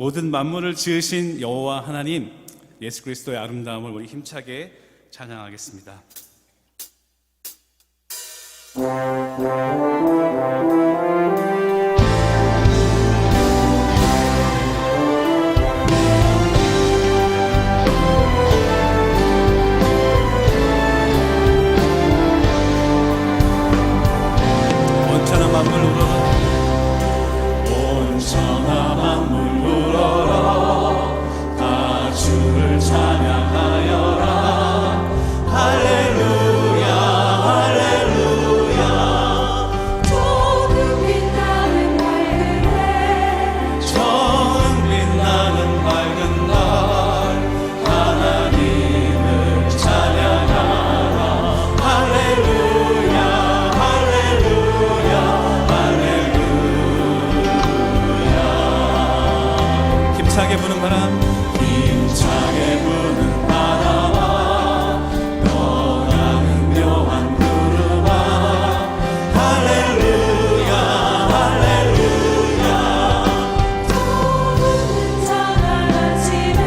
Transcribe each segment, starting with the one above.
모든 만물을 지으신 여호와 하나님, 예수 그리스도의 아름다움을 우리 힘차게 찬양하겠습니다. 온천한 만물 울어라, 온천한 만물 울어라, 다 주를 찬양하여라. 할렐루야 할렐루야. 저는 빛나는 밝은 해, 처음 빛나는 밝은 날, 하나님을 찬양하라. 할렐루야 할렐루야 할렐루야. 힘차게 부는 바람, 힘차게 부는 바람아, 너라는 묘한 구름아. 할렐루야 할렐루야. 저는 찬양 아침에,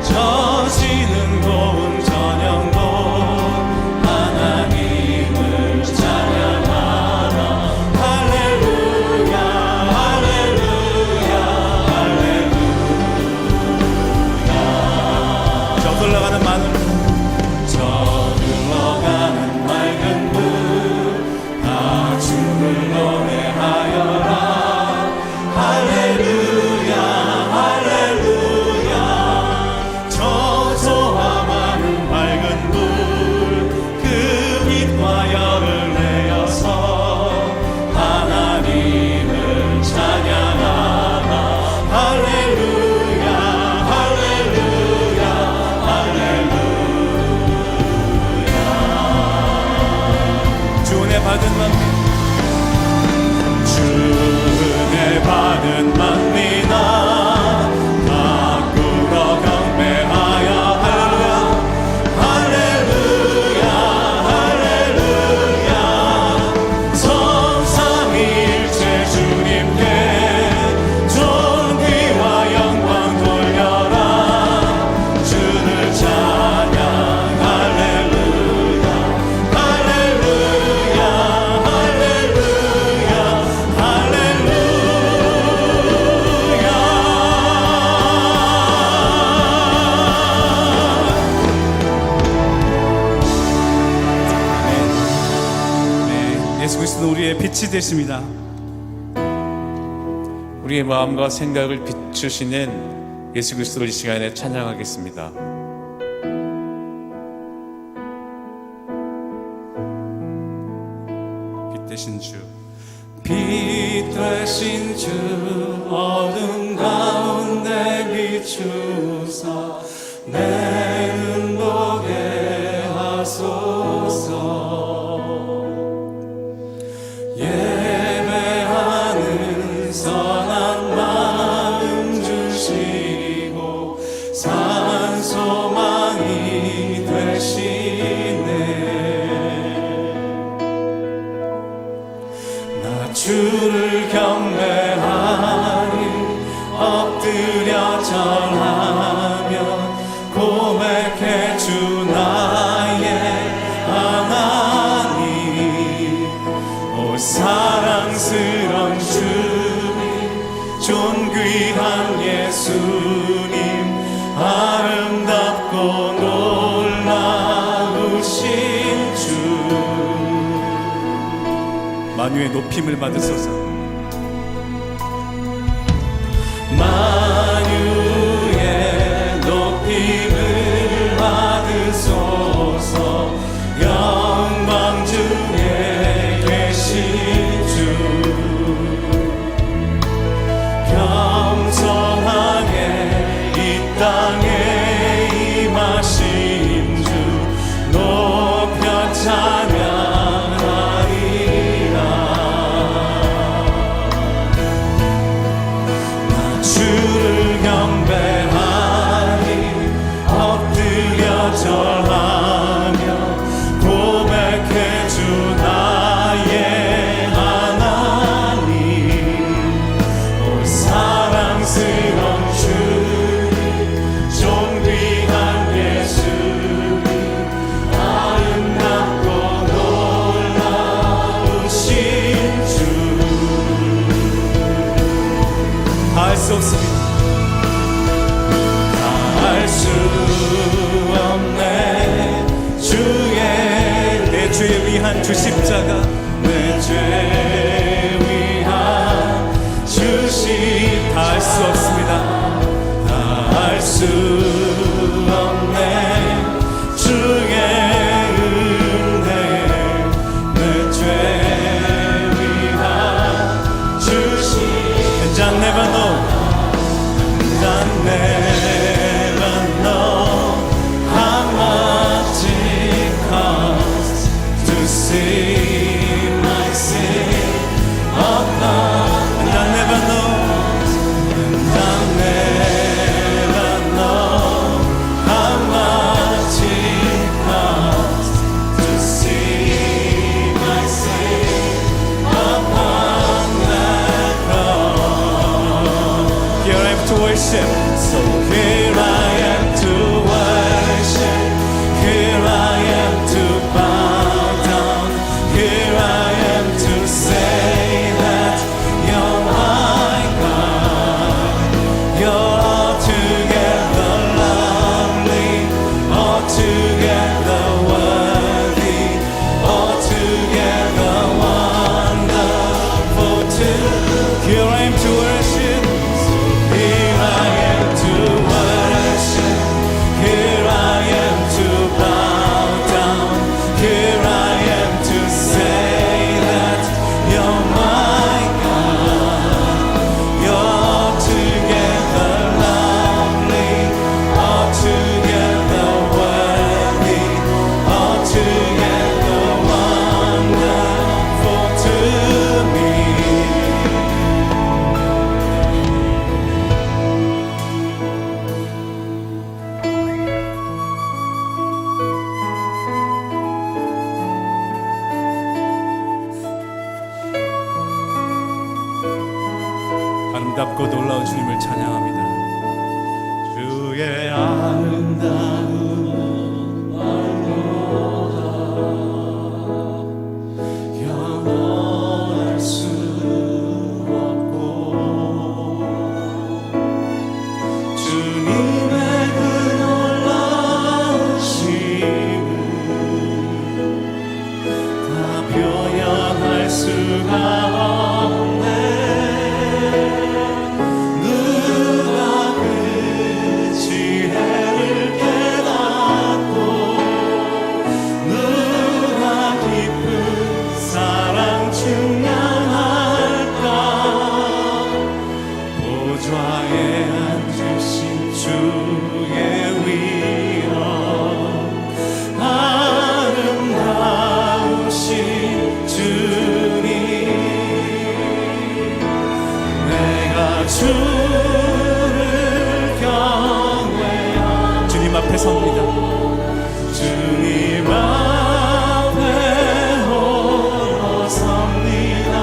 젖이는 고운 저녁도 하나님을 찬양하라. 할렐루야 할렐루야 할렐루야. 저들러가는 마늘, 저들러가는 맑은 물, 다 주를 노래하여라. 할렐루야 할렐루야. 저저와 많은 밝은 불, 그 빛과 열을 내어서 하나님을 찬양하라. 할렐루야 할렐루야 할렐루야. 주 은혜 받은 만민, 주 은혜 받은 만민아, 가꾸러 경배하여. 할렐루야 할렐루야 할렐루야. 성삼위일체 주님께 존귀와 영광 돌려라. 주를 찬양. 할렐루야 할렐루야 할렐루야 할렐루야. 네, 예수 그리스도는 우리의 빛이 되십니다. 우리의 마음과 생각을 비추시는 예수 그리스도를 이 시간에 찬양하겠습니다. 빛 되신 주, 빛 되신 주, 어둠 가운데 비추사 내 눈 보게 하소서. 예배하는 선한 마음 주시고 산 소망이 되시네. 나 주를 경배하니 엎드려 절하며 고백해 주 나의 하나님. 오 사랑스런 주님, 존귀한 예수님, 아름답고 놀라우신 주, 만유의 높임을 받으소서. 만유의 높임을 받으소서. 영광 중에 계신 주, 겸손하게 이 땅에 임하신 주, 높여 찬양하리라. 나 주 위한 주 십자가 내 죄 위한 주시 다 알 수 없습니다. 다 알 수 없네 주의 은혜 내 죄 위한 주시 And I never know And I never know how much it costs to see my sin upon And I never know And I never know how much it costs to see my sin upon that cross. Here I am to worship, so here I am to worship. Here I am to bow down. Here I am to say that you're my God. You're altogether lovely, altogether worthy, altogether wonderful too. Here I am to worship. Here I am to worship. Here I am to bow down. Here I am to say that you're my God. You're altogether lovely, altogether worthy, altogether wonderful to me. 아름답고 놀라운 주님을 찬양합니다. 주의 아름다운 말보다 영원할 수 없고 주님의 그 놀라우심을 다 표현할 수가 없네. 누가 그 지혜를 깨닫고 누가 깊은 사랑 증명할까. 보좌에 앉으신 주의 위엄 아름다우신 주님 내가 주를 경외하 주님 앞에 섭니다. 주님 앞에 홀로 섭니다.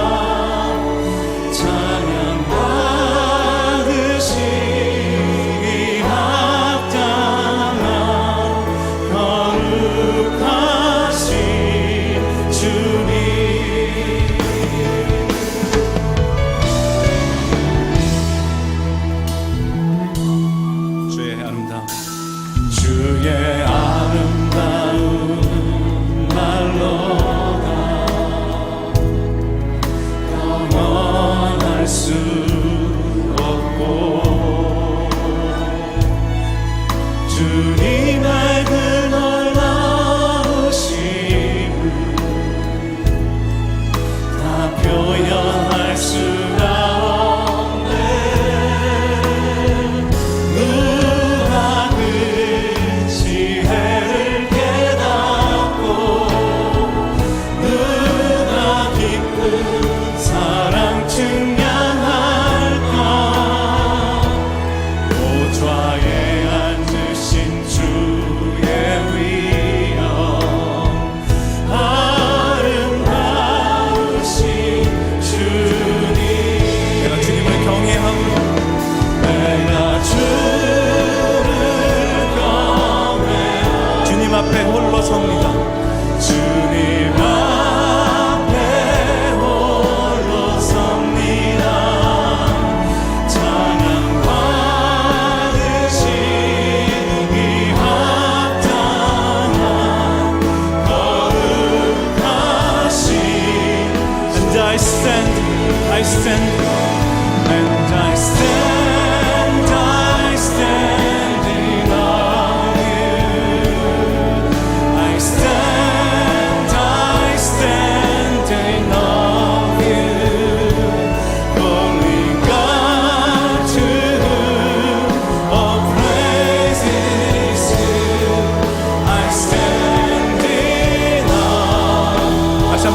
찬양 받으시기 합당한 거룩하신 주님 주의 아름다움 주의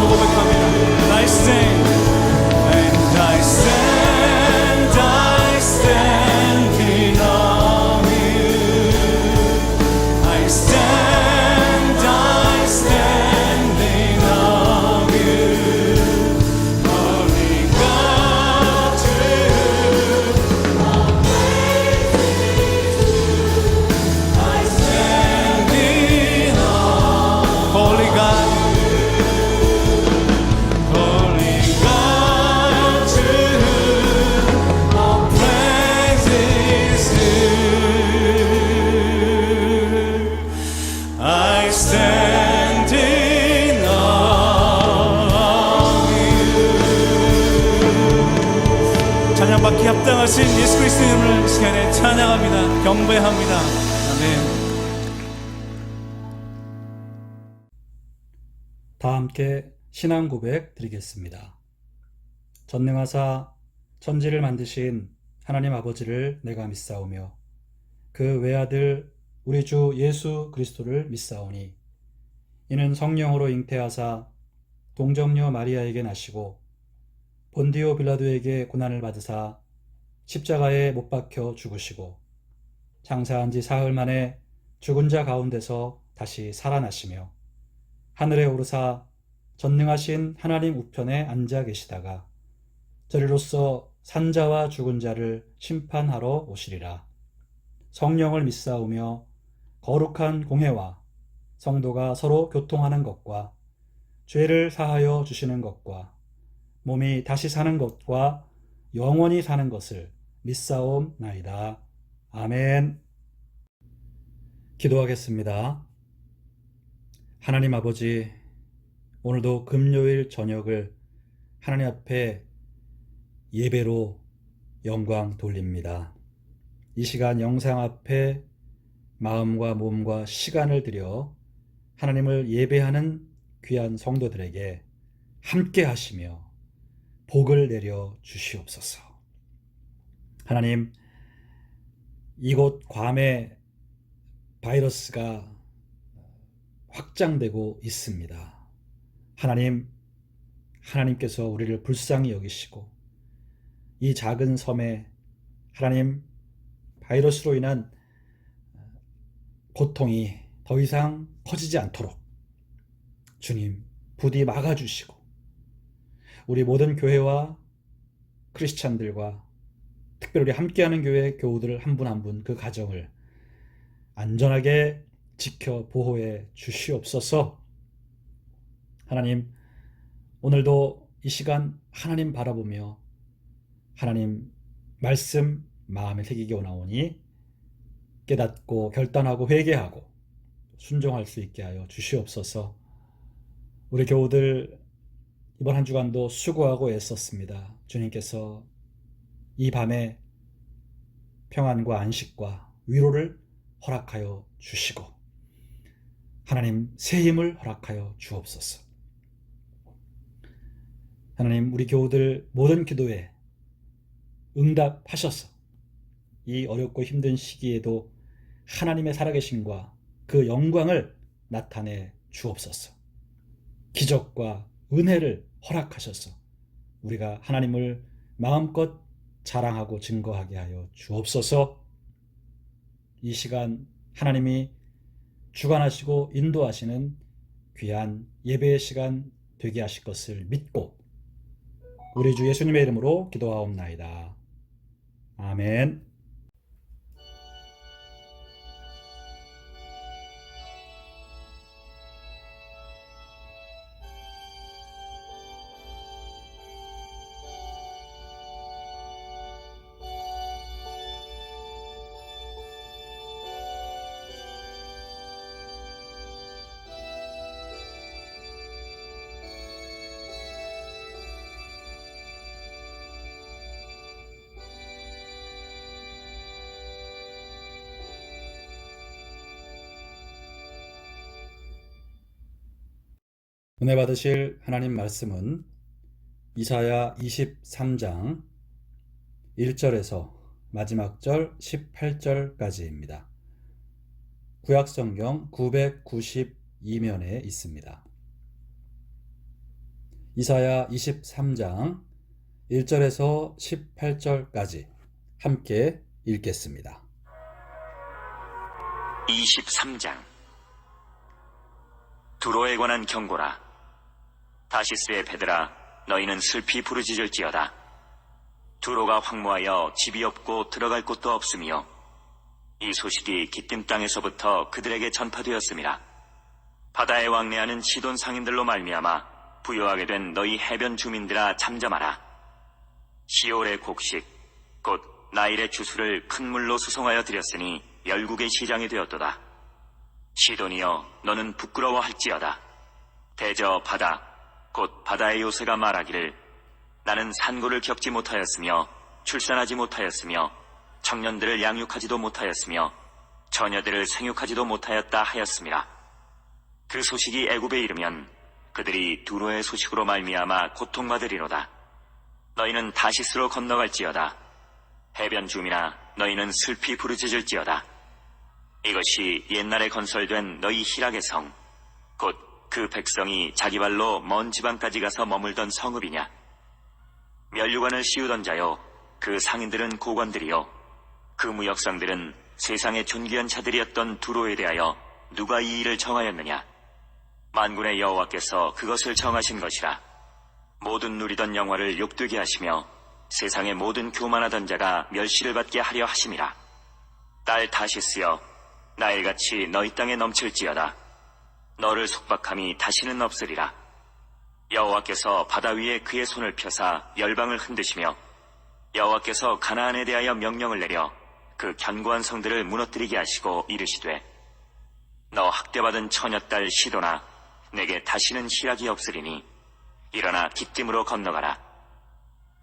한번 고백합니다. I stand and I stand in awe of you. I stand in awe of you. Holy God, to I stand in awe. Holy God, Holy God, to all praises due. I stand in awe of you. 찬양받기 합당하신 예수 그리스도 이름을 이 시간에 찬양합니다. 경배합니다. 아멘. 다 함께 신앙 고백 드리겠습니다. 전능하사 천지를 만드신 하나님 아버지를 내가 믿사오며 그 외아들 우리 주 예수 그리스도를 믿사오니 이는 성령으로 잉태하사 동정녀 마리아에게 나시고 본디오 빌라도에게 고난을 받으사 십자가에 못 박혀 죽으시고 장사한 지 사흘 만에 죽은 자 가운데서 다시 살아나시며 하늘에 오르사 전능하신 하나님 우편에 앉아 계시다가 저리로서 산자와 죽은 자를 심판하러 오시리라. 성령을 믿사오며 거룩한 공회와 성도가 서로 교통하는 것과 죄를 사하여 주시는 것과 몸이 다시 사는 것과 영원히 사는 것을 믿사옵나이다. 아멘. 기도하겠습니다. 하나님 아버지, 오늘도 금요일 저녁을 하나님 앞에 예배로 영광 돌립니다. 이 시간 영상 앞에 마음과 몸과 시간을 들여 하나님을 예배하는 귀한 성도들에게 함께 하시며 복을 내려 주시옵소서. 하나님, 이곳 괌에 바이러스가 확장되고 있습니다. 하나님께서 우리를 불쌍히 여기시고 이 작은 섬에 하나님 바이러스로 인한 고통이 더 이상 커지지 않도록 주님 부디 막아주시고 우리 모든 교회와 크리스찬들과 특별히 함께하는 교회 교우들 한 분 한 분 그 가정을 안전하게 지켜 보호해 주시옵소서. 하나님, 오늘도 이 시간 하나님 바라보며 하나님 말씀 마음에 새기게 오나오니 깨닫고 결단하고 회개하고 순종할 수 있게 하여 주시옵소서. 우리 교우들 이번 한 주간도 수고하고 애썼습니다. 주님께서 이 밤에 평안과 안식과 위로를 허락하여 주시고 하나님 새 힘을 허락하여 주옵소서. 하나님, 우리 교우들 모든 기도에 응답하셔서 이 어렵고 힘든 시기에도 하나님의 살아계심과 그 영광을 나타내 주옵소서. 기적과 은혜를 허락하셔서 우리가 하나님을 마음껏 자랑하고 증거하게 하여 주옵소서. 이 시간 하나님이 주관하시고 인도하시는 귀한 예배의 시간 되게 하실 것을 믿고 우리 주 예수님의 이름으로 기도하옵나이다. 아멘. 은혜 받으실 하나님 말씀은 이사야 23장 1절에서 마지막 절 18절까지입니다. 구약성경 992면에 있습니다. 이사야 23장 1절에서 18절까지 함께 읽겠습니다. 23장. 두로에 관한 경고라. 다시스의 배들아, 너희는 슬피 부르짖을지어다. 두로가 황무하여 집이 없고 들어갈 곳도 없으며 이 소식이 기띔 땅에서부터 그들에게 전파되었음이라. 바다에 왕래하는 시돈 상인들로 말미암아 부요하게 된 너희 해변 주민들아, 잠잠하라. 시올의 곡식 곧 나일의 주수를 큰 물로 수송하여 드렸으니 열국의 시장이 되었도다. 시돈이여, 너는 부끄러워할지어다. 대저 바다 곧 바다의 요새가 말하기를 나는 산고를 겪지 못하였으며 출산하지 못하였으며 청년들을 양육하지도 못하였으며 처녀들을 생육하지도 못하였다 하였음이라. 그 소식이 애굽에 이르면 그들이 두로의 소식으로 말미암아 고통받으리로다. 너희는 다시스로 건너갈지어다. 해변 주민아, 너희는 슬피 부르짖을지어다. 이것이 옛날에 건설된 너희 희락의 성, 곧 그 백성이 자기 발로 먼 지방까지 가서 머물던 성읍이냐? 면류관을 씌우던 자요, 그 상인들은 고관들이요, 그 무역상들은 세상의 존귀한 자들이었던 두로에 대하여 누가 이 일을 정하였느냐? 만군의 여호와께서 그것을 정하신 것이라. 모든 누리던 영화를 욕되게 하시며 세상의 모든 교만하던 자가 멸시를 받게 하려 하심이라. 딸 다시스여, 나일같이 너희 땅에 넘칠지어다. 너를 속박함이 다시는 없으리라. 여호와께서 바다 위에 그의 손을 펴사 열방을 흔드시며 여호와께서 가나안에 대하여 명령을 내려 그 견고한 성들을 무너뜨리게 하시고 이르시되, 너 학대받은 처녀딸 시도나, 내게 다시는 희락이 없으리니 일어나 기띔으로 건너가라.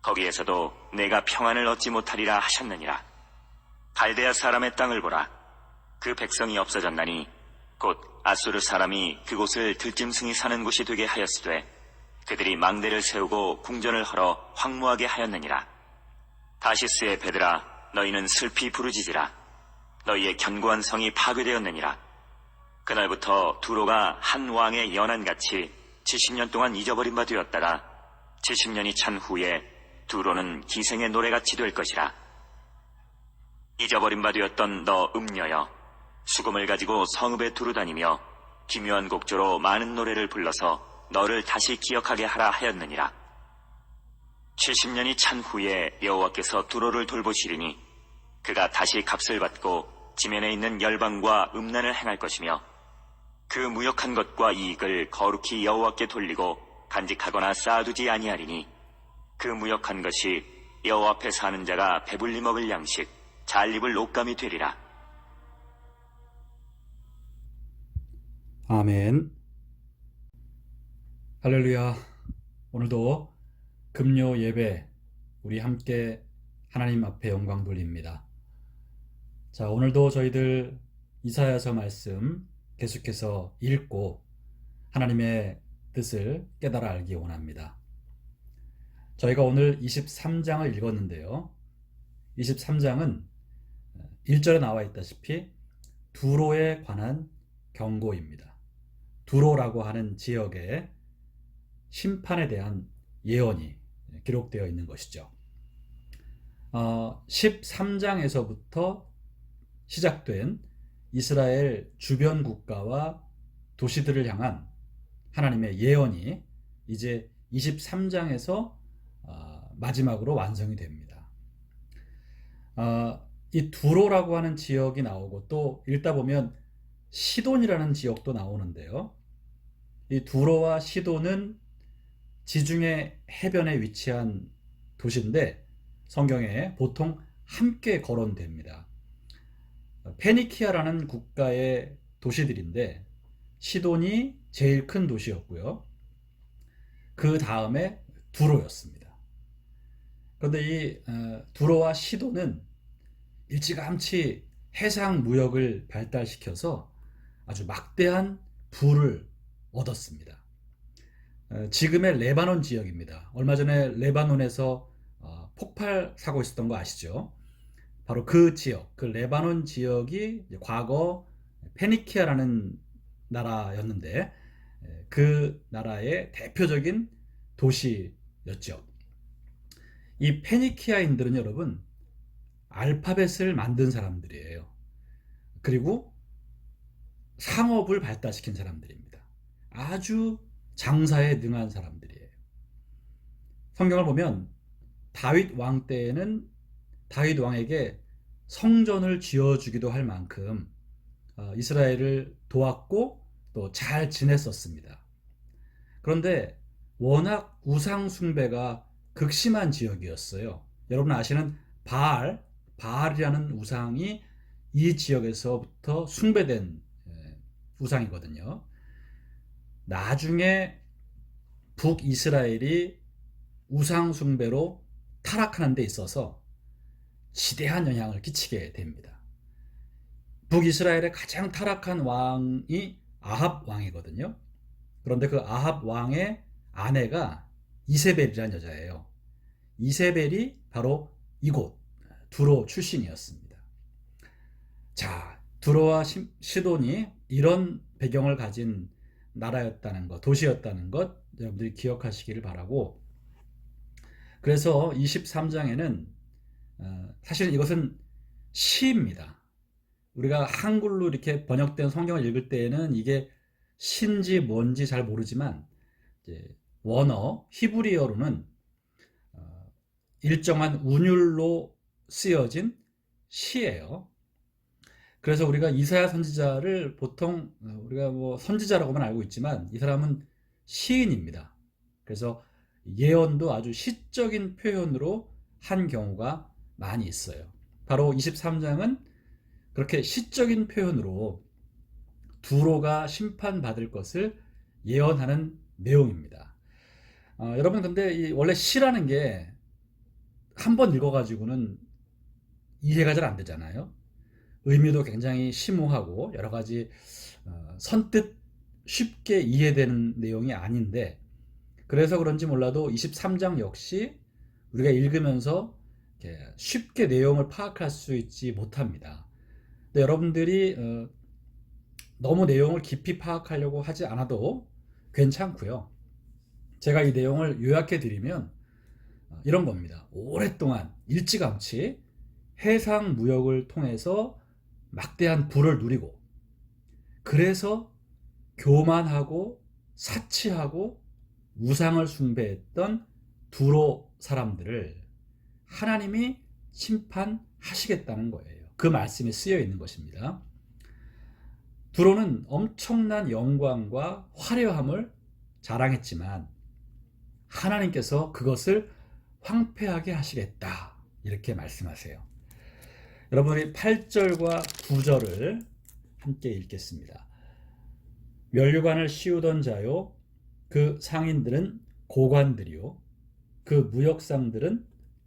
거기에서도 내가 평안을 얻지 못하리라 하셨느니라. 갈대아 사람의 땅을 보라. 그 백성이 없어졌나니 곧 아수르 사람이 그곳을 들짐승이 사는 곳이 되게 하였으되 그들이 망대를 세우고 궁전을 헐어 황무하게 하였느니라. 다시스의 배들아, 너희는 슬피 부르짖으라. 너희의 견고한 성이 파괴되었느니라. 그날부터 두로가 한 왕의 연한같이 70년 동안 잊어버린 바 되었다가 70년이 찬 후에 두로는 기생의 노래같이 될 것이라. 잊어버린 바 되었던 너 음녀여, 수금을 가지고 성읍에 두루다니며 기묘한 곡조로 많은 노래를 불러서 너를 다시 기억하게 하라 하였느니라. 70년이 찬 후에 여호와께서 두로를 돌보시리니 그가 다시 값을 받고 지면에 있는 열방과 음란을 행할 것이며 그 무역한 것과 이익을 거룩히 여호와께 돌리고 간직하거나 쌓아두지 아니하리니 그 무역한 것이 여호와 앞에 사는 자가 배불리 먹을 양식, 잘 입을 옷감이 되리라. 아멘. 할렐루야. 오늘도 금요 예배 우리 함께 하나님 앞에 영광 돌립니다. 자, 오늘도 저희들 이사야서 말씀 계속해서 읽고 하나님의 뜻을 깨달아 알기 원합니다. 저희가 오늘 23장을 읽었는데요. 23장은 1절에 나와 있다시피 두로에 관한 경고입니다. 두로라고 하는 지역의 심판에 대한 예언이 기록되어 있는 것이죠. 13장에서부터 시작된 이스라엘 주변 국가와 도시들을 향한 하나님의 예언이 이제 23장에서 마지막으로 완성이 됩니다. 이 두로라고 하는 지역이 나오고 또 읽다 보면 시돈이라는 지역도 나오는데요. 이 두로와 시돈은 지중해 해변에 위치한 도시인데 성경에 보통 함께 거론됩니다. 페니키아라는 국가의 도시들인데 시돈이 제일 큰 도시였고요. 그 다음에 두로였습니다. 그런데 이 두로와 시돈은 일찌감치 해상 무역을 발달시켜서 아주 막대한 부를 얻었습니다. 지금의 레바논 지역입니다. 얼마 전에 레바논에서 폭발 사고 있었던 거 아시죠? 바로 그 지역, 그 레바논 지역이 과거 페니키아라는 나라였는데 그 나라의 대표적인 도시였죠. 이 페니키아인들은 여러분 알파벳을 만든 사람들이에요. 그리고 상업을 발달시킨 사람들입니다. 아주 장사에 능한 사람들이에요. 성경을 보면 다윗 왕 때에는 다윗 왕에게 성전을 지어주기도 할 만큼 이스라엘을 도왔고 또 잘 지냈었습니다. 그런데 워낙 우상 숭배가 극심한 지역이었어요. 여러분 아시는 바알이라는 우상이 이 지역에서부터 숭배된 우상이거든요. 나중에 북이스라엘이 우상 숭배로 타락하는 데 있어서 지대한 영향을 끼치게 됩니다. 북이스라엘의 가장 타락한 왕이 아합 왕이거든요. 그런데 그 아합 왕의 아내가 이세벨이라는 여자예요. 이세벨이 바로 이곳 두로 출신이었습니다. 자, 두로와 시돈이 이런 배경을 가진 나라였다는 것, 도시였다는 것 여러분들이 기억하시기를 바라고, 그래서 23장에는 사실은 이것은 시입니다. 우리가 한글로 이렇게 번역된 성경을 읽을 때에는 이게 시인지 뭔지 잘 모르지만 이제 원어 히브리어로는 일정한 운율로 쓰여진 시예요. 그래서 우리가 이사야 선지자를 보통 우리가 뭐 선지자라고만 알고 있지만 이 사람은 시인입니다. 그래서 예언도 아주 시적인 표현으로 한 경우가 많이 있어요. 바로 23장은 그렇게 시적인 표현으로 두로가 심판받을 것을 예언하는 내용입니다. 여러분 근데 원래 시라는 게 한 번 읽어가지고는 이해가 잘 안 되잖아요. 의미도 굉장히 심오하고 여러 가지 선뜻 쉽게 이해되는 내용이 아닌데, 그래서 그런지 몰라도 23장 역시 우리가 읽으면서 쉽게 내용을 파악할 수 있지 못합니다. 근데 여러분들이 너무 내용을 깊이 파악하려고 하지 않아도 괜찮고요. 제가 이 내용을 요약해 드리면 이런 겁니다. 오랫동안 일찌감치 해상 무역을 통해서 막대한 부를 누리고, 그래서 교만하고 사치하고 우상을 숭배했던 두로 사람들을 하나님이 심판하시겠다는 거예요. 그 말씀이 쓰여 있는 것입니다. 두로는 엄청난 영광과 화려함을 자랑했지만 하나님께서 그것을 황폐하게 하시겠다, 이렇게 말씀하세요. 여러분이 8절과 9절을 함께 읽겠습니다. 면류관을 씌우던 자요, 그 상인들은 고관들이요, 그 무역상들은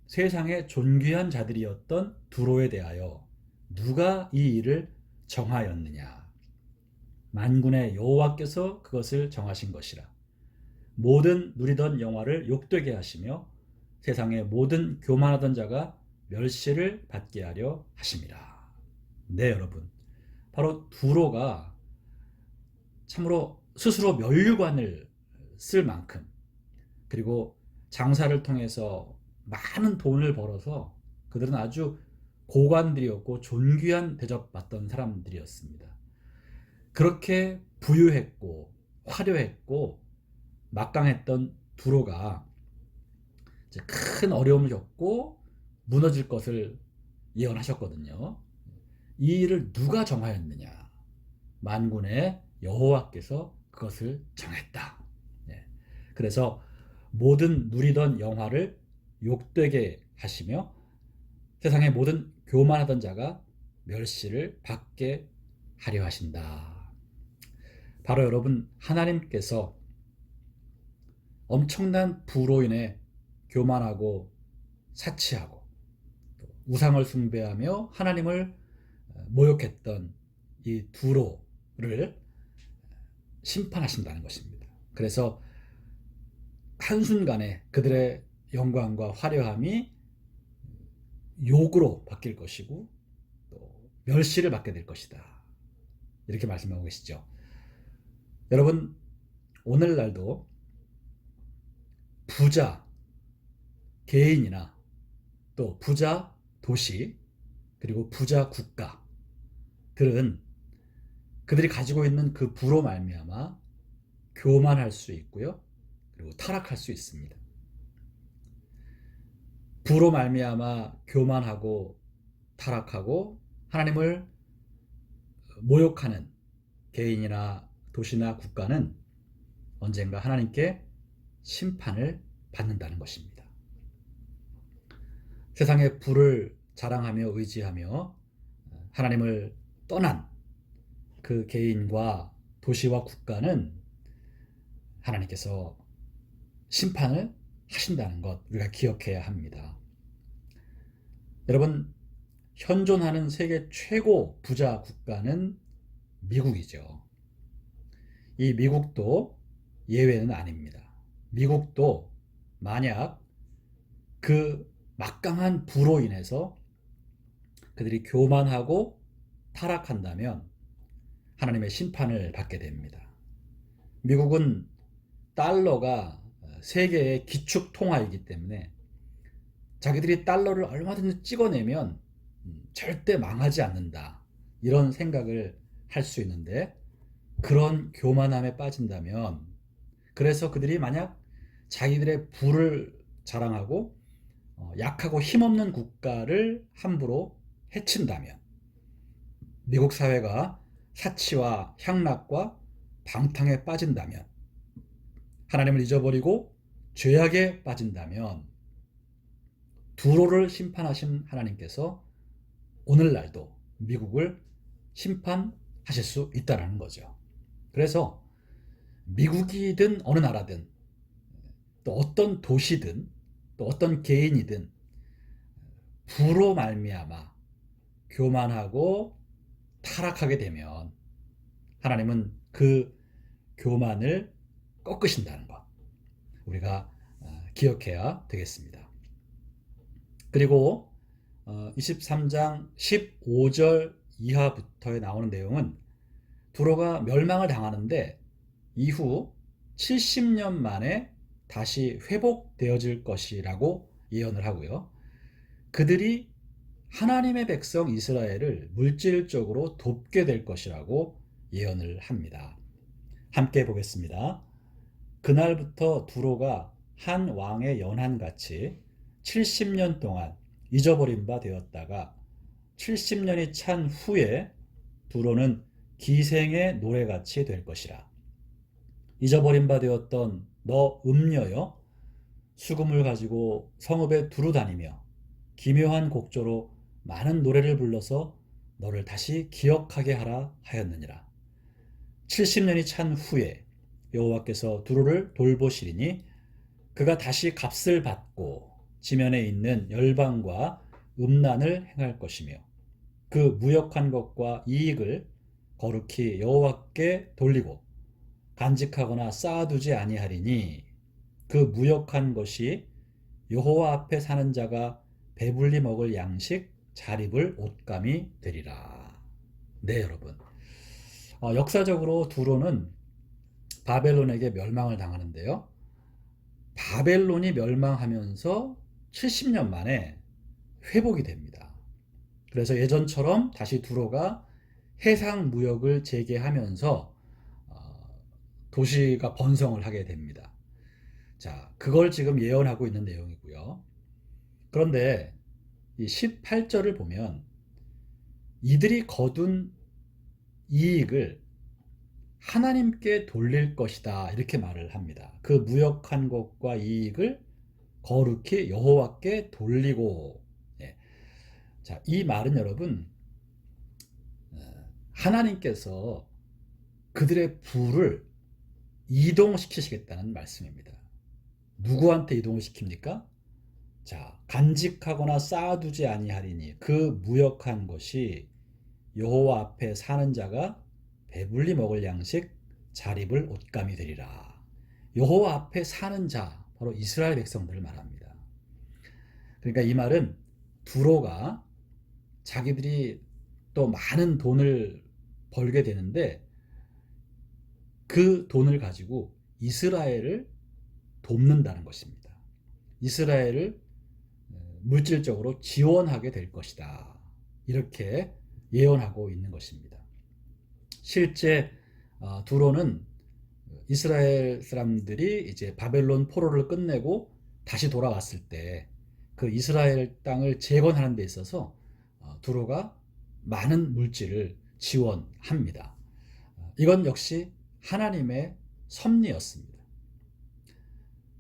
세상의 존귀한 자들이었던 두로에 대하여 누가 이 일을 정하였느냐? 만군의 여호와께서 그것을 정하신 것이라. 모든 누리던 영화를 욕되게 하시며 세상의 모든 교만하던 자가 멸시를 받게 하려 하심이라. 네, 여러분, 바로 두로가 참으로 스스로 면류관을 쓸 만큼, 그리고 장사를 통해서 많은 돈을 벌어서 그들은 아주 고관들이었고 존귀한 대접받던 사람들이었습니다. 그렇게 부유했고 화려했고 막강했던 두로가 이제 큰 어려움을 겪고 무너질 것을 예언하셨거든요. 이 일을 누가 정하였느냐? 만군의 여호와께서 그것을 정했다. 그래서 모든 누리던 영화를 욕되게 하시며 세상의 모든 교만하던 자가 멸시를 받게 하려 하신다. 바로 여러분, 하나님께서 엄청난 부로 인해 교만하고 사치하고 우상을 숭배하며 하나님을 모욕했던 이 두로를 심판하신다는 것입니다. 그래서 한순간에 그들의 영광과 화려함이 욕으로 바뀔 것이고 또 멸시를 받게 될 것이다, 이렇게 말씀하고 계시죠. 여러분, 오늘날도 부자 개인이나 또 부자 도시 그리고 부자 국가들은 그들이 가지고 있는 그 부로 말미암아 교만할 수 있고요. 그리고 타락할 수 있습니다. 부로 말미암아 교만하고 타락하고 하나님을 모욕하는 개인이나 도시나 국가는 언젠가 하나님께 심판을 받는다는 것입니다. 세상의 부를 자랑하며 의지하며 하나님을 떠난 그 개인과 도시와 국가는 하나님께서 심판을 하신다는 것 우리가 기억해야 합니다. 여러분, 현존하는 세계 최고 부자 국가는 미국이죠. 이 미국도 예외는 아닙니다. 미국도 만약 그 막강한 부로 인해서 그들이 교만하고 타락한다면 하나님의 심판을 받게 됩니다. 미국은 달러가 세계의 기축 통화이기 때문에 자기들이 달러를 얼마든지 찍어내면 절대 망하지 않는다, 이런 생각을 할 수 있는데, 그런 교만함에 빠진다면, 그래서 그들이 만약 자기들의 부를 자랑하고 약하고 힘없는 국가를 함부로 해친다면, 미국 사회가 사치와 향락과 방탕에 빠진다면, 하나님을 잊어버리고 죄악에 빠진다면 두로를 심판하신 하나님께서 오늘날도 미국을 심판하실 수 있다는 거죠. 그래서 미국이든 어느 나라든 또 어떤 도시든 또 어떤 개인이든 부로 말미암아 교만하고 타락하게 되면 하나님은 그 교만을 꺾으신다는 것 우리가 기억해야 되겠습니다. 그리고 23장 15절 이하부터에 나오는 내용은 두로가 멸망을 당하는데 이후 70년 만에 다시 회복되어질 것이라고 예언을 하고요. 그들이 하나님의 백성 이스라엘을 물질적으로 돕게 될 것이라고 예언을 합니다. 함께 보겠습니다. 그날부터 두로가 한 왕의 연한같이 70년 동안 잊어버린 바 되었다가 70년이 찬 후에 두로는 기생의 노래같이 될 것이라. 잊어버린 바 되었던 너 음녀여, 수금을 가지고 성읍에 두루 다니며 기묘한 곡조로 많은 노래를 불러서 너를 다시 기억하게 하라 하였느니라. 70년이 찬 후에 여호와께서 두로를 돌보시리니 그가 다시 값을 받고 지면에 있는 열방과 음란을 행할 것이며 그 무역한 것과 이익을 거룩히 여호와께 돌리고 간직하거나 쌓아두지 아니하리니 그 무역한 것이 여호와 앞에 사는 자가 배불리 먹을 양식 잘 입을 옷감이 되리라. 네, 여러분, 역사적으로 두로는 바벨론에게 멸망을 당하는데요, 바벨론이 멸망하면서 70년 만에 회복이 됩니다. 그래서 예전처럼 다시 두로가 해상 무역을 재개하면서 도시가 번성을 하게 됩니다. 자, 그걸 지금 예언하고 있는 내용이고요. 그런데 이 18절을 보면 이들이 거둔 이익을 하나님께 돌릴 것이다, 이렇게 말을 합니다. 그 무역한 것과 이익을 거룩히 여호와께 돌리고. 자, 이 말은 여러분, 하나님께서 그들의 부를 이동시키시겠다는 말씀입니다. 누구한테 이동을 시킵니까? 자, 간직하거나 쌓아두지 아니하리니 그 무역한 것이 여호와 앞에 사는 자가 배불리 먹을 양식 잘 입을 옷감이 되리라. 여호와 앞에 사는 자, 바로 이스라엘 백성들을 말합니다. 그러니까 이 말은 두로가 자기들이 또 많은 돈을 벌게 되는데 그 돈을 가지고 이스라엘을 돕는다는 것입니다. 이스라엘을 물질적으로 지원하게 될 것이다. 이렇게 예언하고 있는 것입니다. 실제 두로는 이스라엘 사람들이 이제 바벨론 포로를 끝내고 다시 돌아왔을 때 그 이스라엘 땅을 재건하는 데 있어서 두로가 많은 물질을 지원합니다. 이건 역시 하나님의 섭리였습니다.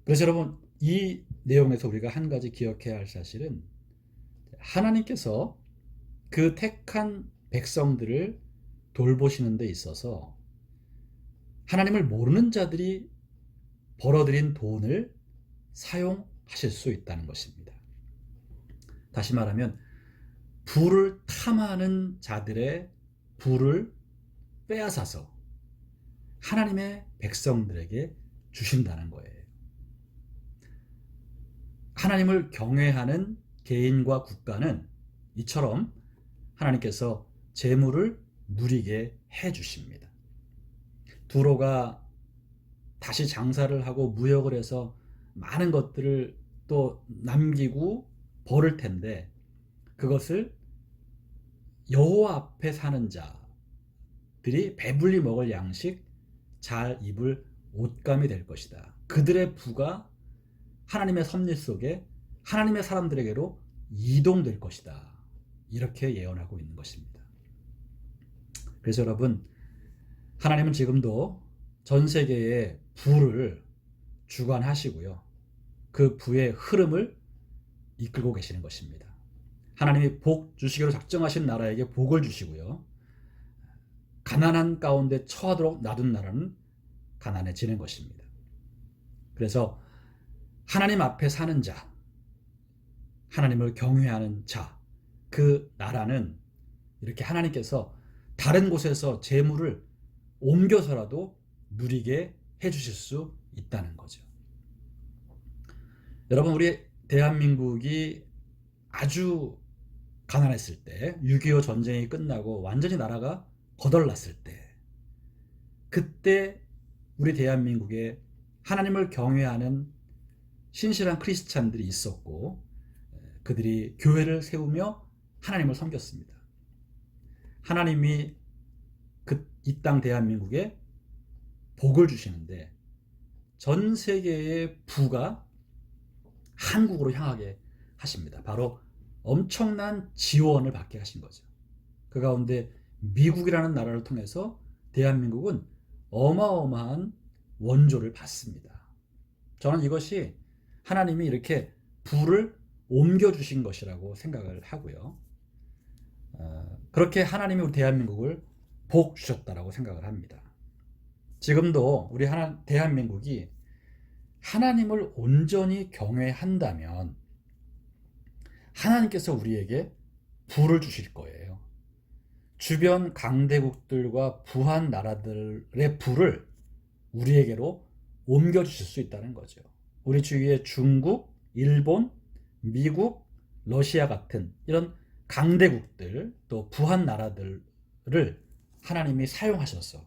그래서 여러분, 이 내용에서 우리가 한 가지 기억해야 할 사실은 하나님께서 그 택한 백성들을 돌보시는 데 있어서 하나님을 모르는 자들이 벌어들인 돈을 사용하실 수 있다는 것입니다. 다시 말하면 부를 탐하는 자들의 부를 빼앗아서 하나님의 백성들에게 주신다는 거예요. 하나님을 경외하는 개인과 국가는 이처럼 하나님께서 재물을 누리게 해 주십니다. 두로가 다시 장사를 하고 무역을 해서 많은 것들을 또 남기고 벌을 텐데 그것을 여호와 앞에 사는 자들이 배불리 먹을 양식, 잘 입을 옷감이 될 것이다. 그들의 부가 하나님의 섭리 속에 하나님의 사람들에게로 이동될 것이다. 이렇게 예언하고 있는 것입니다. 그래서 여러분, 하나님은 지금도 전 세계의 부를 주관하시고요. 그 부의 흐름을 이끌고 계시는 것입니다. 하나님이 복 주시기로 작정하신 나라에게 복을 주시고요. 가난한 가운데 처하도록 놔둔 나라는 가난해지는 것입니다. 그래서 하나님 앞에 사는 자, 하나님을 경외하는 자, 그 나라는 이렇게 하나님께서 다른 곳에서 재물을 옮겨서라도 누리게 해주실 수 있다는 거죠. 여러분, 우리 대한민국이 아주 가난했을 때, 6.25 전쟁이 끝나고 완전히 나라가 거덜났을 때, 그때 우리 대한민국에 하나님을 경외하는 신실한 크리스찬들이 있었고, 그들이 교회를 세우며 하나님을 섬겼습니다. 하나님이 이 땅 대한민국에 복을 주시는데 전 세계의 부가 한국으로 향하게 하십니다. 바로 엄청난 지원을 받게 하신 거죠. 그 가운데 미국이라는 나라를 통해서 대한민국은 어마어마한 원조를 받습니다. 저는 이것이 하나님이 이렇게 부를 옮겨주신 것이라고 생각을 하고요. 그렇게 하나님이 우리 대한민국을 복 주셨다라고 생각을 합니다. 지금도 우리 대한민국이 하나님을 온전히 경외한다면 하나님께서 우리에게 부를 주실 거예요. 주변 강대국들과 부한 나라들의 부를 우리에게로 옮겨주실 수 있다는 거죠. 우리 주위에 중국, 일본, 미국, 러시아 같은 이런 강대국들, 또 부한 나라들을 하나님이 사용하셔서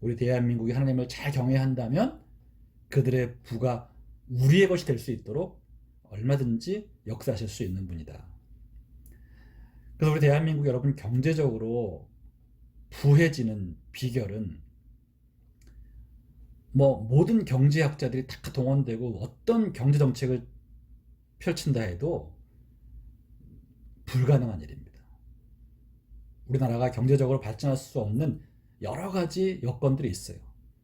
우리 대한민국이 하나님을 잘 경외한다면 그들의 부가 우리의 것이 될 수 있도록 얼마든지 역사하실 수 있는 분이다. 그래서 우리 대한민국 여러분, 경제적으로 부해지는 비결은 모든 경제학자들이 다 동원되고 어떤 경제정책을 펼친다 해도 불가능한 일입니다. 우리나라가 경제적으로 발전할 수 없는 여러 가지 여건들이 있어요.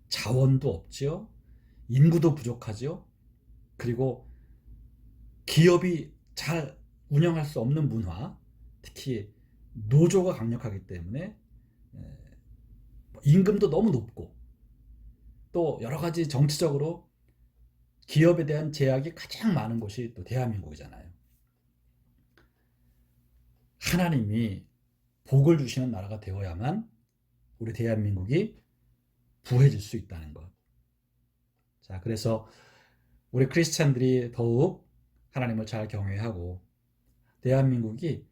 자원도 없지요. 인구도 부족하지요. 그리고 기업이 잘 운영할 수 없는 문화, 특히 노조가 강력하기 때문에 임금도 너무 높고 또 여러 가지 정치적으로 기업에 대한 제약이 가장 많은 곳이 또 대한민국이잖아요. 하나님이 복을 주시는 나라가 되어야만 우리 대한민국이 부해질 수 있다는 것. 자, 그래서 우리 크리스찬들이 더욱 하나님을 잘 경외하고 대한민국이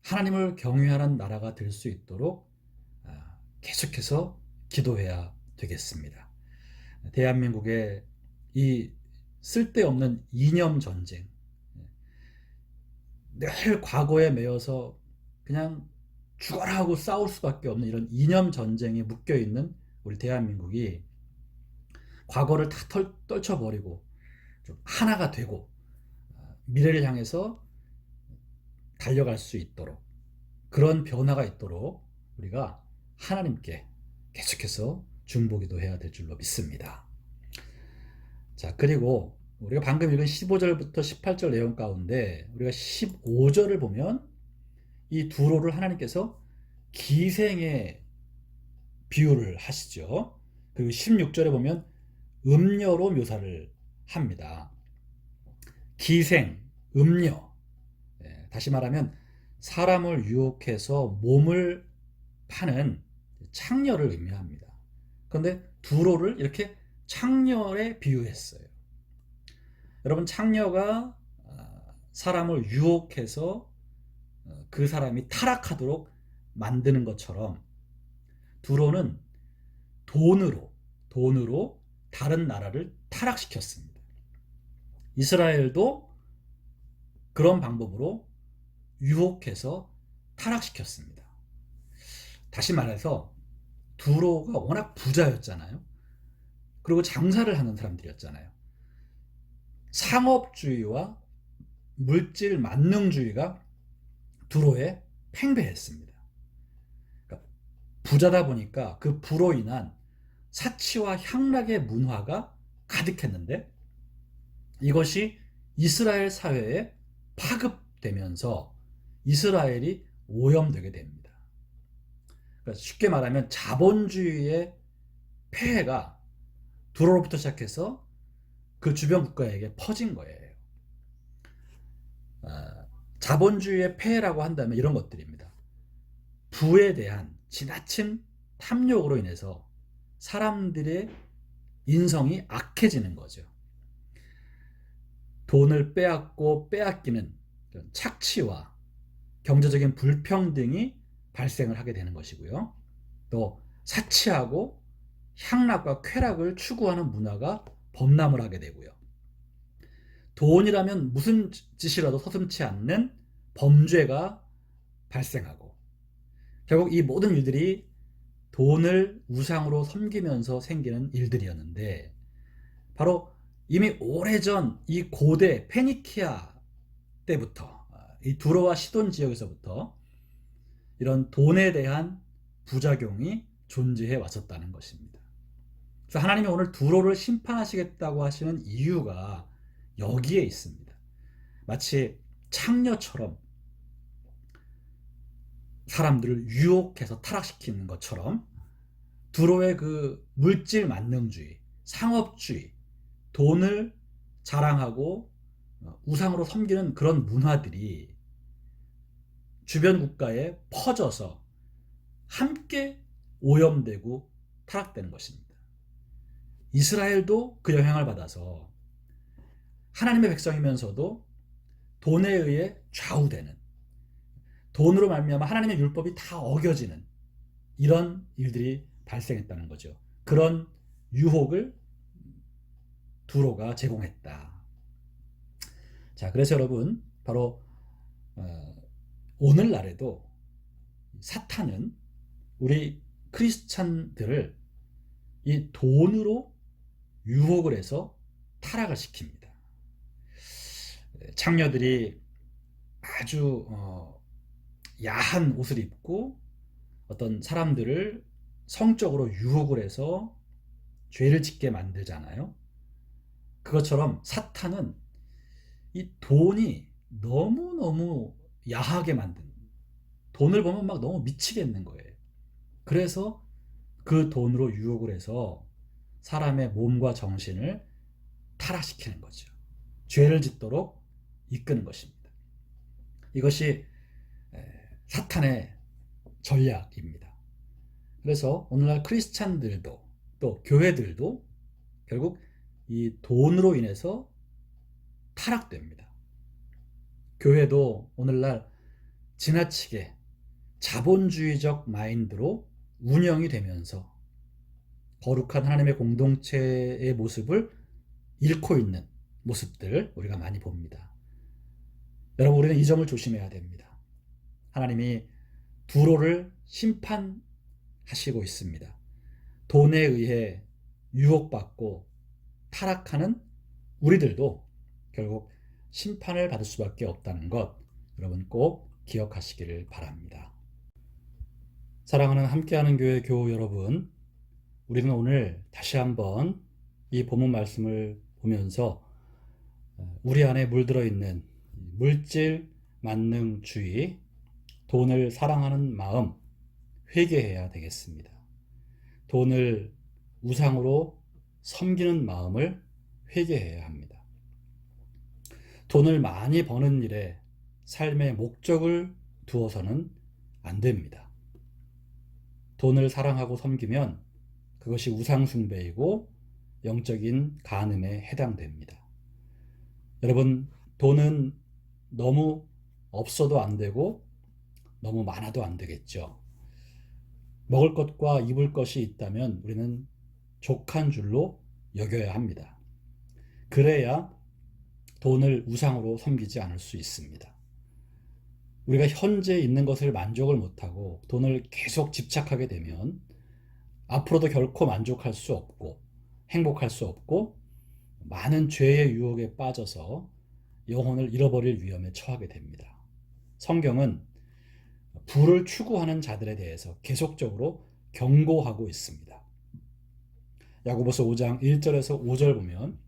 하나님을 경외하는 나라가 될 수 있도록 계속해서 기도해야 되겠습니다. 대한민국의 이 쓸데없는 이념 전쟁, 늘 과거에 매여서 그냥 죽어라 하고 싸울 수밖에 없는 이런 이념 전쟁에 묶여 있는 우리 대한민국이 과거를 다 떨쳐버리고 좀 하나가 되고 미래를 향해서 달려갈 수 있도록, 그런 변화가 있도록 우리가 하나님께 계속해서 중보기도해야 될 줄로 믿습니다. 자, 그리고 우리가 방금 읽은 15절부터 18절 내용 가운데 우리가 15절을 보면 이 두로를 하나님께서 기생의 비유를 하시죠. 그리고 16절에 보면 음녀로 묘사를 합니다. 기생, 음녀. 다시 말하면 사람을 유혹해서 몸을 파는 창녀를 의미합니다. 그런데 두로를 이렇게 창녀에 비유했어요. 여러분, 창녀가 사람을 유혹해서 그 사람이 타락하도록 만드는 것처럼 두로는 돈으로 다른 나라를 타락시켰습니다. 이스라엘도 그런 방법으로 유혹해서 타락시켰습니다. 다시 말해서 두로가 워낙 부자였잖아요. 그리고 장사를 하는 사람들이었잖아요. 상업주의와 물질 만능주의가 두로에 팽배했습니다. 그러니까 부자다 보니까 그 부로 인한 사치와 향락의 문화가 가득했는데 이것이 이스라엘 사회에 파급되면서 이스라엘이 오염되게 됩니다. 그러니까 쉽게 말하면 자본주의의 폐해가 두로로부터 시작해서 그 주변 국가에게 퍼진 거예요. 자본주의의 폐해라고 한다면 이런 것들입니다. 부에 대한 지나친 탐욕으로 인해서 사람들의 인성이 악해지는 거죠. 돈을 빼앗고 빼앗기는 착취와 경제적인 불평등이 발생을 하게 되는 것이고요. 또 사치하고 향락과 쾌락을 추구하는 문화가 범람을 하게 되고요. 돈이라면 무슨 짓이라도 서슴지 않는 범죄가 발생하고, 결국 이 모든 일들이 돈을 우상으로 섬기면서 생기는 일들이었는데, 바로 이미 오래전 이 고대 페니키아 때부터, 이 두로와 시돈 지역에서부터 이런 돈에 대한 부작용이 존재해 왔었다는 것입니다. 그래서 하나님이 오늘 두로를 심판하시겠다고 하시는 이유가 여기에 있습니다. 마치 창녀처럼 사람들을 유혹해서 타락시키는 것처럼 두로의 그 물질 만능주의, 상업주의, 돈을 자랑하고 우상으로 섬기는 그런 문화들이 주변 국가에 퍼져서 함께 오염되고 타락되는 것입니다. 이스라엘도 그 영향을 받아서 하나님의 백성이면서도 돈에 의해 좌우되는, 돈으로 말미암아 하나님의 율법이 다 어겨지는 이런 일들이 발생했다는 거죠. 그런 유혹을 두로가 제공했다. 자, 그래서 여러분, 바로 오늘날에도 사탄은 우리 크리스찬들을 이 돈으로 유혹을 해서 타락을 시킵니다. 창녀들이 아주 야한 옷을 입고 어떤 사람들을 성적으로 유혹을 해서 죄를 짓게 만들잖아요. 그것처럼 사탄은 이 돈이 너무너무 야하게 만든, 돈을 보면 막 너무 미치겠는 거예요. 그래서 그 돈으로 유혹을 해서 사람의 몸과 정신을 타락시키는 거죠. 죄를 짓도록 이끄는 것입니다. 이것이 사탄의 전략입니다. 그래서 오늘날 크리스찬들도 또 교회들도 결국 이 돈으로 인해서 타락됩니다. 교회도 오늘날 지나치게 자본주의적 마인드로 운영이 되면서 거룩한 하나님의 공동체의 모습을 잃고 있는 모습들 우리가 많이 봅니다. 여러분, 우리는 이 점을 조심해야 됩니다. 하나님이 두로를 심판하시고 있습니다. 돈에 의해 유혹받고 타락하는 우리들도 결국 심판을 받을 수밖에 없다는 것, 여러분 꼭 기억하시기를 바랍니다. 사랑하는 함께하는 교회 교우 여러분, 우리는 오늘 다시 한번 이 본문 말씀을 보면서 우리 안에 물들어 있는 물질 만능주의, 돈을 사랑하는 마음 회개해야 되겠습니다. 돈을 우상으로 섬기는 마음을 회개해야 합니다. 돈을 많이 버는 일에 삶의 목적을 두어서는 안 됩니다. 돈을 사랑하고 섬기면 그것이 우상숭배이고 영적인 간음에 해당됩니다. 여러분, 돈은 너무 없어도 안 되고 너무 많아도 안 되겠죠. 먹을 것과 입을 것이 있다면 우리는 족한 줄로 여겨야 합니다. 그래야 돈을 우상으로 섬기지 않을 수 있습니다. 우리가 현재 있는 것을 만족을 못하고 돈을 계속 집착하게 되면 앞으로도 결코 만족할 수 없고 행복할 수 없고 많은 죄의 유혹에 빠져서 영혼을 잃어버릴 위험에 처하게 됩니다. 성경은 부를 추구하는 자들에 대해서 계속적으로 경고하고 있습니다. 야고보서 5장 1절에서 5절 보면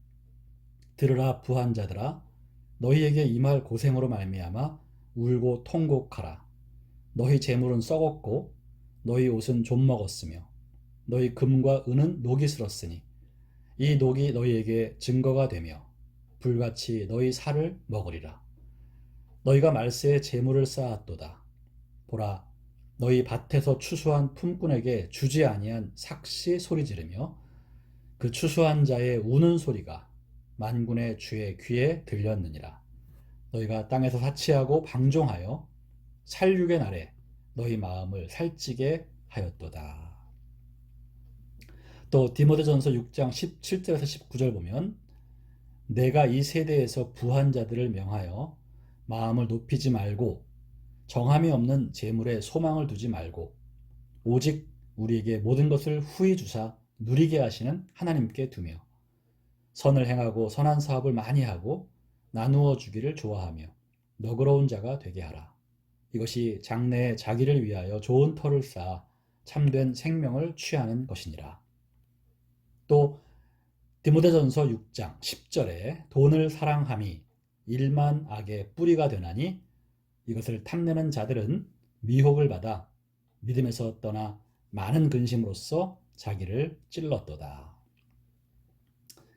들으라 부한 자들아, 너희에게 임할 고생으로 말미암아 울고 통곡하라. 너희 재물은 썩었고 너희 옷은 좀 먹었으며 너희 금과 은은 녹이 슬었으니 이 녹이 너희에게 증거가 되며 불같이 너희 살을 먹으리라. 너희가 말세에 재물을 쌓았도다. 보라, 너희 밭에서 추수한 품꾼에게 주지 아니한 삭시 소리 지르며 그 추수한 자의 우는 소리가 만군의 주의 귀에 들렸느니라. 너희가 땅에서 사치하고 방종하여 살육의 날에 너희 마음을 살찌게 하였도다. 또 디모데전서 6장 17절에서 19절 보면 내가 이 세대에서 부한 자들을 명하여 마음을 높이지 말고 정함이 없는 재물에 소망을 두지 말고 오직 우리에게 모든 것을 후히 주사 누리게 하시는 하나님께 두며 선을 행하고 선한 사업을 많이 하고 나누어 주기를 좋아하며 너그러운 자가 되게 하라. 이것이 장래에 자기를 위하여 좋은 터를 쌓아 참된 생명을 취하는 것이니라. 또 디모데전서 6장 10절에 돈을 사랑함이 일만 악의 뿌리가 되나니 이것을 탐내는 자들은 미혹을 받아 믿음에서 떠나 많은 근심으로써 자기를 찔렀도다.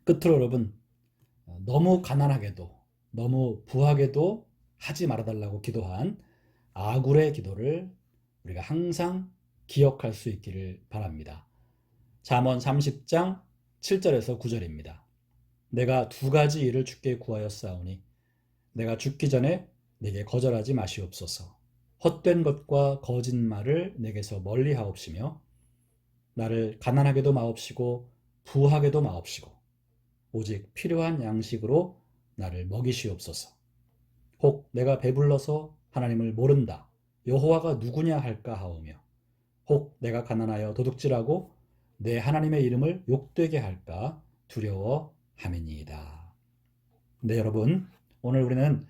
끝으로 여러분, 너무 가난하게도 너무 부하게도 하지 말아달라고 기도한 아굴의 기도를 우리가 항상 기억할 수 있기를 바랍니다. 잠언 30장 7절에서 9절입니다. 내가 두 가지 일을 주께 구하였사오니 내가 죽기 전에 내게 거절하지 마시옵소서. 헛된 것과 거짓말을 내게서 멀리 하옵시며 나를 가난하게도 마옵시고 부하게도 마옵시고 오직 필요한 양식으로 나를 먹이시옵소서. 혹 내가 배불러서 하나님을 모른다 여호와가 누구냐 할까 하오며 혹 내가 가난하여 도둑질하고 내 하나님의 이름을 욕되게 할까 두려워함이니이다. 네, 여러분, 오늘 우리는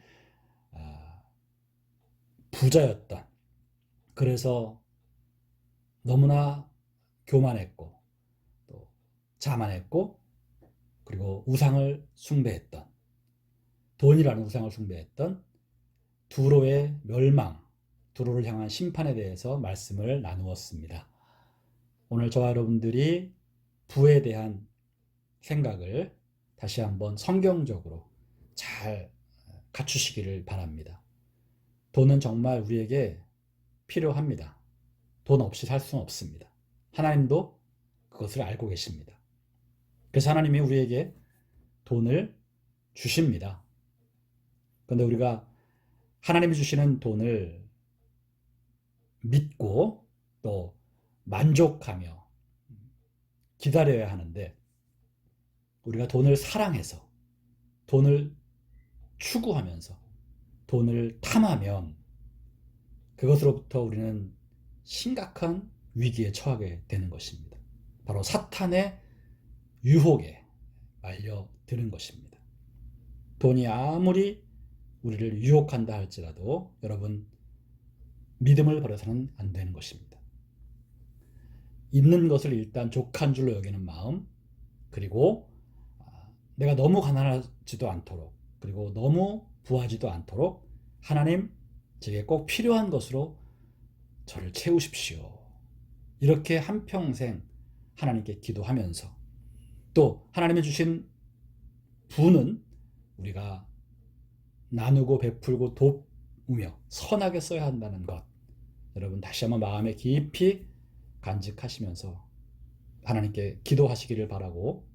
부자였던, 그래서 너무나 교만했고 또 자만했고 그리고 우상을 숭배했던, 돈이라는 우상을 숭배했던 두로의 멸망, 두로를 향한 심판에 대해서 말씀을 나누었습니다. 오늘 저와 여러분들이 부에 대한 생각을 다시 한번 성경적으로 잘 갖추시기를 바랍니다. 돈은 정말 우리에게 필요합니다. 돈 없이 살 수는 없습니다. 하나님도 그것을 알고 계십니다. 그래서 하나님이 우리에게 돈을 주십니다. 그런데 우리가 하나님이 주시는 돈을 믿고 또 만족하며 기다려야 하는데 우리가 돈을 사랑해서 돈을 추구하면서 돈을 탐하면 그것으로부터 우리는 심각한 위기에 처하게 되는 것입니다. 바로 사탄의 유혹에 말려드는 것입니다. 돈이 아무리 우리를 유혹한다 할지라도 여러분, 믿음을 버려서는 안 되는 것입니다. 있는 것을 일단 족한 줄로 여기는 마음, 그리고 내가 너무 가난하지도 않도록, 그리고 너무 부하지도 않도록 하나님, 제게 꼭 필요한 것으로 저를 채우십시오. 이렇게 한평생 하나님께 기도하면서, 또 하나님이 주신 부는 우리가 나누고 베풀고 돕으며 선하게 써야 한다는 것, 여러분 다시 한번 마음에 깊이 간직하시면서 하나님께 기도하시기를 바라고,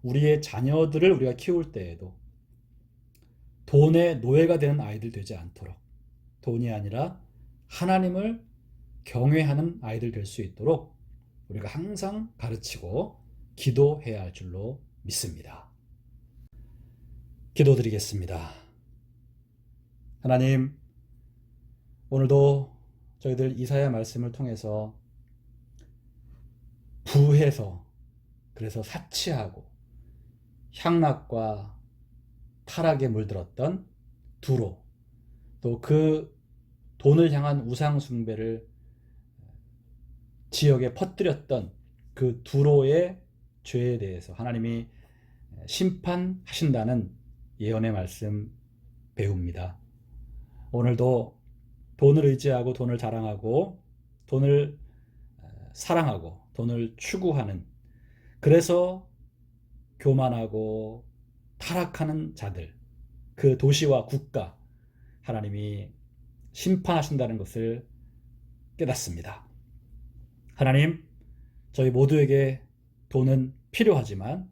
우리의 자녀들을 우리가 키울 때에도 돈의 노예가 되는 아이들 되지 않도록, 돈이 아니라 하나님을 경외하는 아이들 될 수 있도록 우리가 항상 가르치고 기도해야 할 줄로 믿습니다. 기도드리겠습니다. 하나님, 오늘도 저희들 이사야 말씀을 통해서 부해서, 그래서 사치하고 향락과 타락에 물들었던 두로, 또 그 돈을 향한 우상 숭배를 지역에 퍼뜨렸던 그 두로의 죄에 대해서 하나님이 심판하신다는 예언의 말씀 배웁니다. 오늘도 돈을 의지하고 돈을 자랑하고 돈을 사랑하고 돈을 추구하는, 그래서 교만하고 타락하는 자들, 그 도시와 국가, 하나님이 심판하신다는 것을 깨닫습니다. 하나님, 저희 모두에게 돈은 필요하지만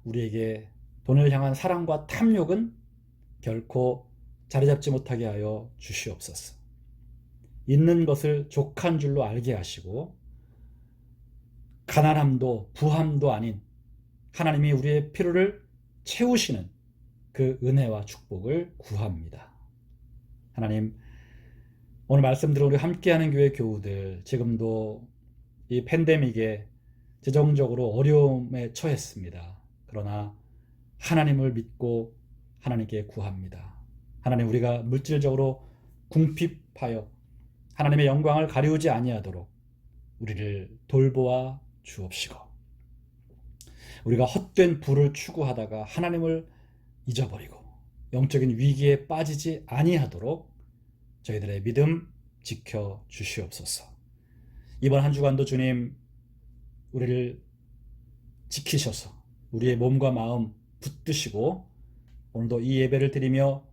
우리에게 돈을 향한 사랑과 탐욕은 결코 자리 잡지 못하게 하여 주시옵소서. 있는 것을 족한 줄로 알게 하시고, 가난함도 부함도 아닌 하나님이 우리의 필요를 채우시는 그 은혜와 축복을 구합니다. 하나님, 오늘 말씀 들은 우리 함께하는 교회 교우들, 지금도 이 팬데믹에 재정적으로 어려움에 처했습니다. 그러나 하나님을 믿고 하나님께 구합니다. 하나님, 우리가 물질적으로 궁핍하여 하나님의 영광을 가리우지 아니하도록 우리를 돌보아 주옵시고, 우리가 헛된 부를 추구하다가 하나님을 잊어버리고 영적인 위기에 빠지지 아니하도록 저희들의 믿음 지켜 주시옵소서. 이번 한 주간도 주님, 우리를 지키셔서 우리의 몸과 마음 붙드시고 오늘도 이 예배를 드리며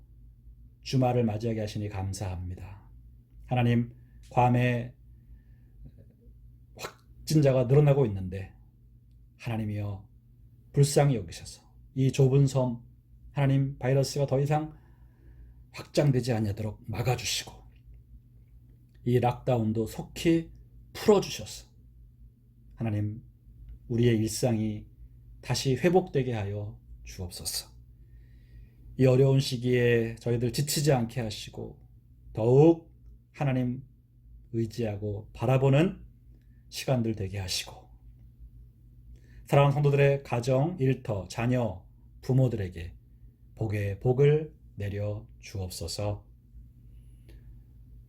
주말을 맞이하게 하시니 감사합니다. 하나님, 괌에 확진자가 늘어나고 있는데 하나님이여 불쌍히 여기셔서 이 좁은 섬, 하나님, 바이러스가 더 이상 확장되지 아니하도록 막아주시고 이 락다운도 속히 풀어주셔서 하나님, 우리의 일상이 다시 회복되게 하여 주옵소서. 이 어려운 시기에 저희들 지치지 않게 하시고 더욱 하나님 의지하고 바라보는 시간들 되게 하시고, 사랑하는 성도들의 가정, 일터, 자녀, 부모들에게 복의 복을 내려 주옵소서.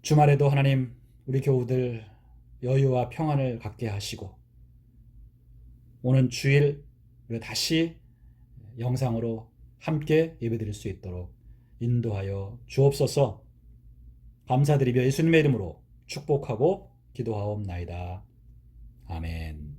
주말에도 하나님, 우리 교우들 여유와 평안을 갖게 하시고 오는 주일 우리가 다시 영상으로 함께 예배드릴 수 있도록 인도하여 주옵소서. 감사드리며 예수님의 이름으로 축복하고 기도하옵나이다. 아멘.